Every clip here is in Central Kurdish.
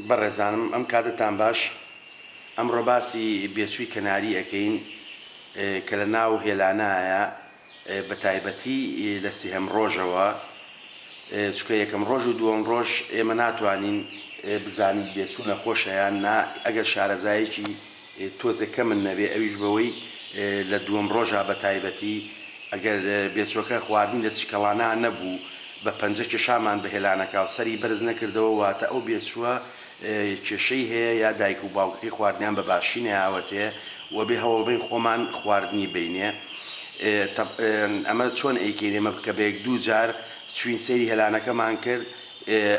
بەڕێزانم ئەم کاتتان باش ئەمڕۆ باسی بێچووی کەناری ئەەکەین کە لە ناو هێلانایە بە تایبەتی لە سێهەم ڕۆژەوە چکە یەکەم ڕۆژ و دووەم ڕۆژ ئێمە ناتوانین بزانین بێچوو نەخۆشە یان نا ئەگەر شارەزایەکی تۆزێکە من نەبێ ئەویش بەوەی لە دووەم ڕۆژە بە تایبەتی ئەگەر بێچۆکە خواردن لە چکەڵانە نەبوو بە پەنجە کێشامان بە هێلانەکە و سەری بەرز نەکردەوە واتە ئەو بێچووە کێشەی هەیە یا دایک و باوکەکەی خواردنیان بە باشی نەیاوەتێ و بێ هەوڵبین خۆمان خواردنی بینێ ئەمە چۆن ئەیکەین ئێمە بکە بەیەک دوو جار چوین سەیری هێلانەکەمان کرد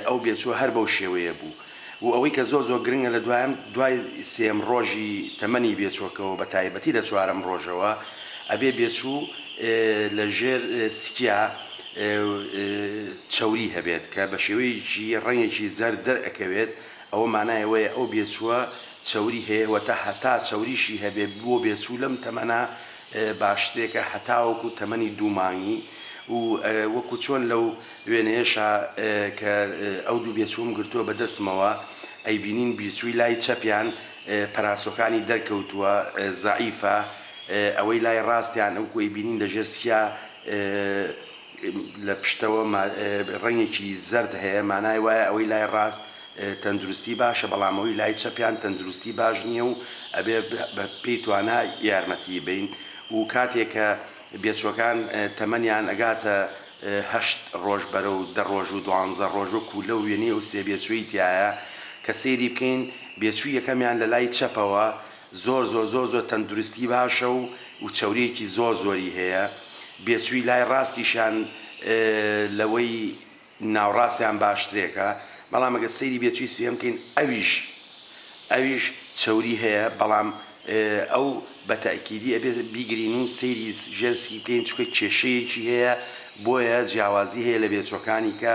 ئەو بێچووە هەر بەو شێوەیە بوو و ئەوەی کە زۆر زۆر گرنگە لە دوای سێم ڕۆژی تەمەنی بێچۆکەوە بە تایبەتی لە چوارەم ڕۆژەوە ئەبێ بێچوو لە ژێر سکیا چەوری هەبێت کە بە شێوەیەکی ڕەنگێکی زەرد دەرئەکەوێت ئەوە مانایەوەیە ئەو بێچووە چەوری هەیە تا هەتا چەوریشی هەبێ بۆ بێچوو لەم تەمەنە باشترێکە هەتاوەکو تەمەنی دوو مانگی و وەکو چۆن لەو وێنەیەشە کە ئەو دوو بێچووم گرتووە بەدەستمەوە ئەیبینین بێچووی لای چەپیان پەراسۆکانی دەرکەوتووە زەعیفە ئەوەی لای ڕاستیان ئەوکو ئەیبینین لە ژێرسکیا لە پشتەوە ڕەنگێکی زەرد هەیە مانای وایە ئەوەی لای ڕاست تەندروستی باشە بەڵام ئەوەی لای چەپیان تەندروستی باش نییە و ئەبێ پێی توانە یارمەتی بین و کاتێک کە بێچۆکان تەمەنیان ئەگاتە هەشت ڕۆژ بەرە و دە ڕۆژ و دوانزە ڕۆژ و کوولە و وێنێ و سێ بێچووی تایە کە سێری بکەین بێچووی یەکەمیان لە لای چەپەوە زۆر تەندروستی باشە و چەورەیەکی زۆری هەیە بێچووی لای ڕاستیشان لەوەی ناوڕاستیان باشترێکە بەڵام ئەگە سەیری بێچووی سێم بکەین ئەویش چەوری هەیە بەڵام ئەو بە تاکیدی ئەبێ بیگرین و سەیری ژێرسی بکەین چکە کێشەیەکی هەیە بۆیە جیاوازی هەیە لە بێچۆکانی کە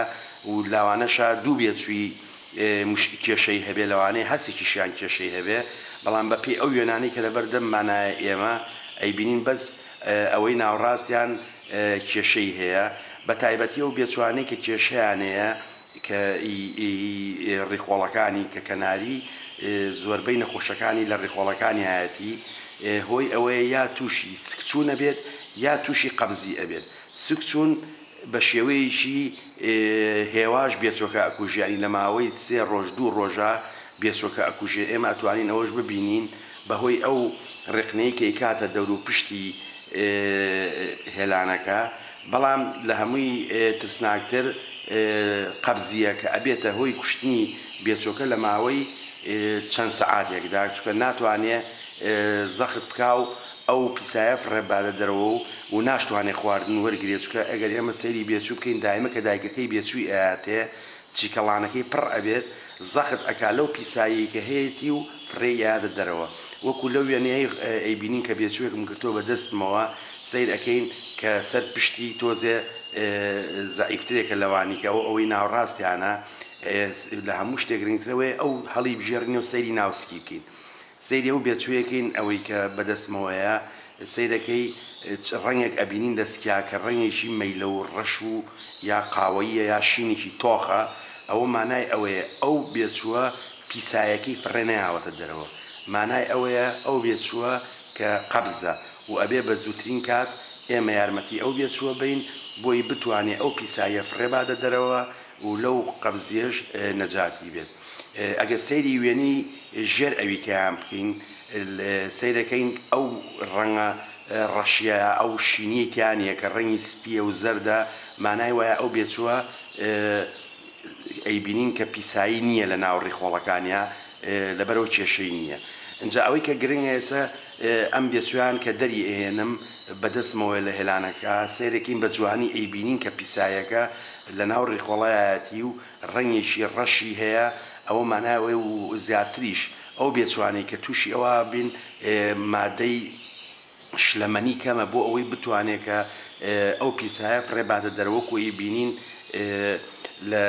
و لاوانەشە دوو بێچووی کێشەی هەبێ لەوانەیە هەرسێکیشیان کێشەی هەبێ بەڵام بە پێی ئەو وێنانەی کە لە بەردەم مانایە ئێمە ئەیبینین بەس ئەوەی ناوڕاستیان کێشەی هەیە بە تایبەتی ئەو بێچوانەی کە کێشەیانەیە کە ڕێخۆڵەکانی کە کەناری زۆربەی نەخۆشەکانی لە ڕێخۆڵەکانی هایەتی هۆی ئەوەیە یا تووشی سکچوون ئەبێت یا تووشی قەبزی ئەبێت سکچوون بە شێوەیەکی هێواش بێچۆکە ئەکوژیانی لە ماوەی سێ ڕۆژ دوو ڕۆژە بێچۆکە ئەکوژێ ئێمە ئەتوانین ئەوەش ببینین بەهۆی ئەو ڕێقنەی کە ئیکاتە دەور و پشتی هێلانەکە بەڵام لە هەمووی ترسناکتر قەبزیە کە ئەبێتە هۆی کوشتنی بێچۆکە لە ماوەی چەند سەعاتێکدا چونکە ناتوانێت زەخت بکاو ئەو پیسایە فڕێبادە دەرەوە و ناشتوانێت خواردن وەرگێت چکە ئەگەر ئێمە سەیری بێچوو بکەین دایمە کە دایکەکەی بێچووی ئااتێ چیکەڵانەکەی پڕ ئەبێت زەخت ئەکا لەو پیسایی کە هەیەی و فڕێ یادە دەرەوە وەکو لەو وێنەیە ئەیبینین کە بێچووێکم گرتووە بە دەستمەوە سیر ئەەکەین کە سەر پشتی تۆزێ زەعیفترێکە لەوانی کە ئەوەی ناوڕاستیانە لە هەموو شتێکگرنگترەوەی ئەو هەڵی بژێڕنی و سەیری ناوسکی بکەین سەیری ئەو بێچوویەکەین ئەوەی کە بەدەستمەوەیە سیرەکەی ڕەنگێک ئەبینین دەستکیا کە ڕەنگێکی مەیلە و ڕەش و یا قاوەیە یا شینێکی تۆخە ئەوە مانای ئەوەیە ئەو بێچووە پیسایەکەی فڕێ نەیاوەتە دەرەوە مانای ئەوەیە ئەو بێچووە کە قەبزە و ئەبێ بە زووترین کات ئێمە یارمەتی ئەو بێچووە بین بۆی بتوانێت ئەو پیسایە فڕێبادە دەرەوە و لەو قەبزیێش نەجاتی بێت ئەگە سەیری وێنی ژێر ئەویکەیان بکەین سەیرەکەین ئەو ڕەنگە ڕەشیە ئەو شینیەکیانیە کە ڕەنگی سپیە و زەردە مانای وایە ئەو بێچووە ئەیبینین کە پیسایی نییە لە ناو ڕێخۆڵەکانیە لەبەرەوە کێشەی نییە اینجا ئەوەی کە گرنگە ئێستا ئەم بێچویان کە دەری ئێنم بەدەستمەوە لە هێلانەکە سیرەکەین بە جوانی ئەیبینین کە پیسایەکە لە ناو ڕێخۆڵایەتی و ڕەنگێکی ڕەشی هەیە ئەوە ماناوێ و زیاتریش ئەو بێچوانەی کە تووشی ئەوە بین مادەی شلەمەنی کەمە بۆ ئەوەی بتوانێت کە ئەو پیسایە فڕێبادە دەرەوەکوی بینین لە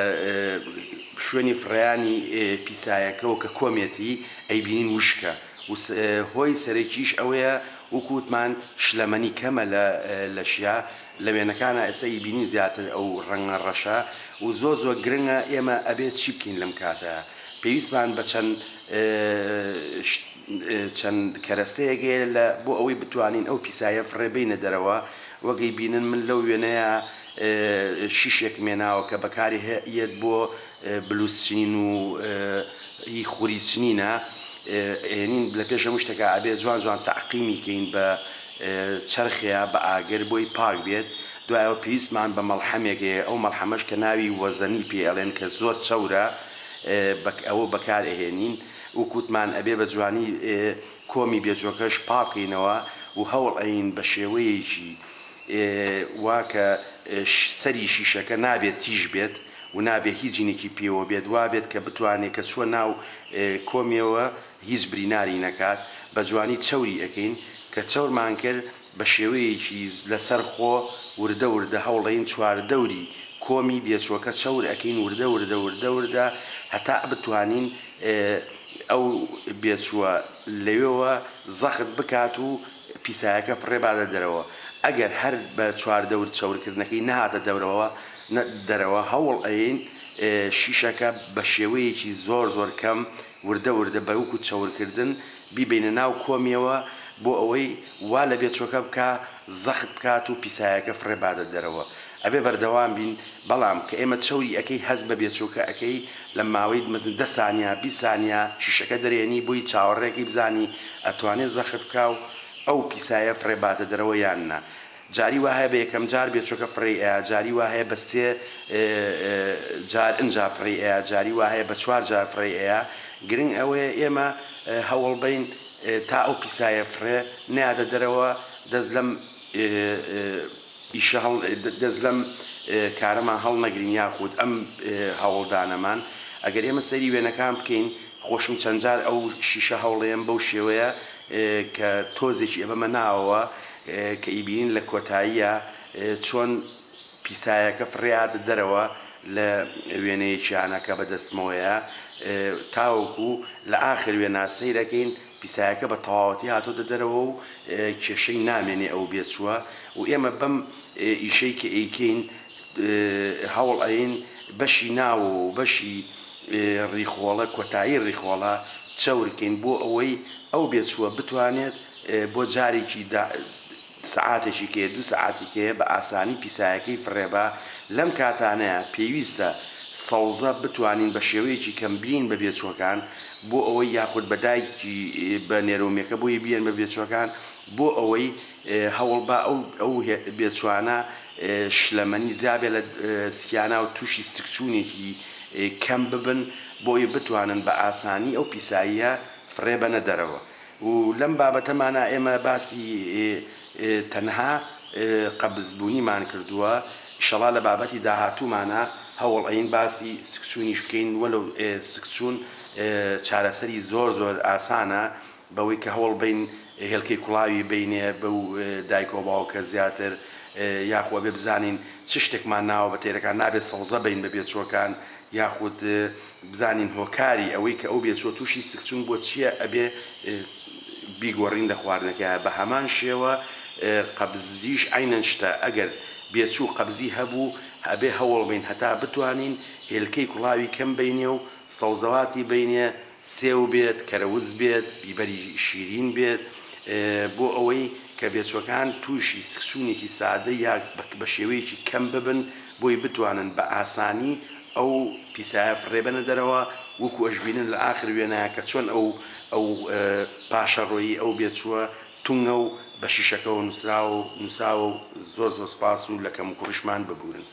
شوێنی فڕیانی پیسایەکەەوە کە کۆمێتی ئەیبینین وشکە هۆی سەرەکیش ئەوەیە وکووتمان شلەمەنی کەمە لە شیا لە وێنەکانە ئێستا بینی زیاتر ئەو ڕەنگە ڕەشە و زۆر گرنگە ئێمە ئەبێت چی بکەین لەم کاتە پێویستمان بە چەند کەرەستەیەکێ لە بۆ ئەوەی بتوانین ئەو پیسایە فڕێبینە دەرەوە وەگەی بینن من لەو وێنەیە شیشێک مێناوە کە بەکاری هێت بۆ بلوسچین و هی خوریچنینە هێنین لە پێش هەموو شتێکە ئەبێ جوان جوان تەعقیمیکەین بە چرخەیە بە ئاگر بۆی پاک بێت دوایەوە پێویستمان بە مەڵحەمێکەیە ئەو مەڵحەمەش کە ناوی وەزەنی پێ ئەڵێن کە زۆر چەورە ئەوە بەکارهێنین و کووتمان ئەبێ بە جوانی کۆمی بێجۆکەش پاکەینەوە و هەوڵ ئەین بە شێوەیەکی واکە سەری شیشەکە نابێت تیژ بێت و نابێت هیچ جینێکی پێوە بێت وا بێت کە بتوانێت کە چوە ناو کۆمیەوە هیچ بریناری نەکات بە جوانی چەوری ئەەکەین کە چەورمان کرد بە شێوەیەکی لەسەر خۆ وردە وردە هەوڵەین چواردەوری کۆمی بێچۆکە چەور ئەەکەین وردە وردە وردە وردە هەتا بتوانین ئەو بێچووە لەوێەوە زەخت بکات و پیسایەکە پڕێبادە دەرەوە ئەگەر هەر بە چواردەور چەورکردنەکەی نهاتە دەرەوە هەوڵ ئەین شیشەکە بە شێوەیەکی زۆر زۆر کەم وردە وردە بەوکو چەورکردن بیبینە ناو کۆمیەوە بۆ ئەوەی وا لە بێچۆکە بکە زەخت بکات و پیسایەکە فڕێبادە دەرەوە ئەبێ بەردەوام بین بەڵام کە ئێمە چەوری ئەەکەی هەز بە بێچۆکە ئەەکەی لە ماوەی مەزن 10 سانیا 20 سانیا شیشەکە دەرێنی بۆی چاوەڕێکی بزانی ئەتوانێت زەخت بکە و ئەو پیسایە فڕێبادە دەرەوە یاننا جاری وهەیە بە یەکەم جار بێچۆکە فڕێ ئەیە جاری وهەیە بە 3 جار ئەنجا فڕێ ئەیە جاری وهەیە بە 4 جار فڕێ ئەیە گرنگ ئەوەیە ئێمە هەوڵ بین تا ئەو پیسایە فڕێ نایاتە دەرەوە دەست لەم کارەمان هەڵ نەگرین یاخود ئەم هەوڵدانەمان ئەگەر ئێمە سەری وێنەکان بکەین خۆشم چەند جار ئەو شیشە هەوڵەیەم بەو شێوەیە کە تۆزێکی ئەبەمە ناوەوە کە ئیبینین لە کۆتاییە چۆن پیسایەکە فڕێات دەرەوە لە وێنەیەکیانەکە بەدەستمەوەیە تاوەکو لە ئاخر وێنە سەیرەکەین پیسایەکە بە تەواوەتی هاتۆتە دەرەوە و کێشەی نامێنێ ئەو بێچووە و ئێمە بەم ئیشەی کە ئەیکەین هەوڵ ئەین بەشی ناوە و بەشی ڕیخۆڵە کۆتایی ڕیخۆڵە چەورکەین بۆ ئەوەی ئەو بێچووە بتوانێت بۆ جارێکی سعاتێکی کێ 2 سعاتی کێ بە ئاسانی پیسایەکەی فڕێبا لەم کاتانەیە پێویستە سەوزە بتوانین بە شێوەیەکی کەمبین بە بێچووەکان بۆ ئەوەی یاخود بەدایکی بە نێرۆمیەکە بۆی بیان بە بێچووەکان بۆ ئەوەی هەوڵ بە ئەو بێچوانە شلەمەنی زیابێ لە سکیانە و تووشی سکچوونێکی کەم ببن بۆی بتوانن بە ئاسانی ئەو پیساییە فڕێبەنە دەرەوە و لەم بابەتەمانە ئێمە باسی تەنها قەبزبوونیمان کردووە ئیشەڵا لە بابەتی داهاتوومانە هەوڵ ئەین باسی سکچوونیش بکەین وەلو سکچوون چارەسەری زۆر زۆر ئاسانە بەوەی کە هەوڵ بین هێلکەی کوڵاوی بینێ بەو دایک و باوکە زیاتر یاخۆ بێ بزانین چ شتێکمان ناوە بە تێرەکان نابێت سەوزە بین بە بێچۆکان یاخود بزانین هۆکاری ئەوەی کە ئەو بێچۆ تووشی سکچوون بۆ چییە ئەبێ بیگۆڕین لە خواردنەکە بە هەمان شێوە قەبزیش عینەن شتە ئەگەر بێچوو قەبزی هەبوو ئەبێ هەوڵ بین هەتا بتوانین هێلکەی کوڵاوی کەم بینێ و سەوزەواتی بینێ سێو بێت کەرەوز بێت بیبەری شیرین بێت بۆ ئەوەی کە بێچۆکان تووشی سکچوونێکی سادە یا بە شێوەیەکی کەم ببن بۆی بتوانن بە ئاسانی ئەو پیسایە فڕێبەنە دەرەوە وەکو ئەشبینن لە ئاخر وێنەیە کە چۆن ئەو پاشەڕۆیی ئەو بێچووە تونگە و بە شیشەکەەوە نووسراوە و زۆر زۆر سپاس و لە کەم و کوڕشمان ببورن.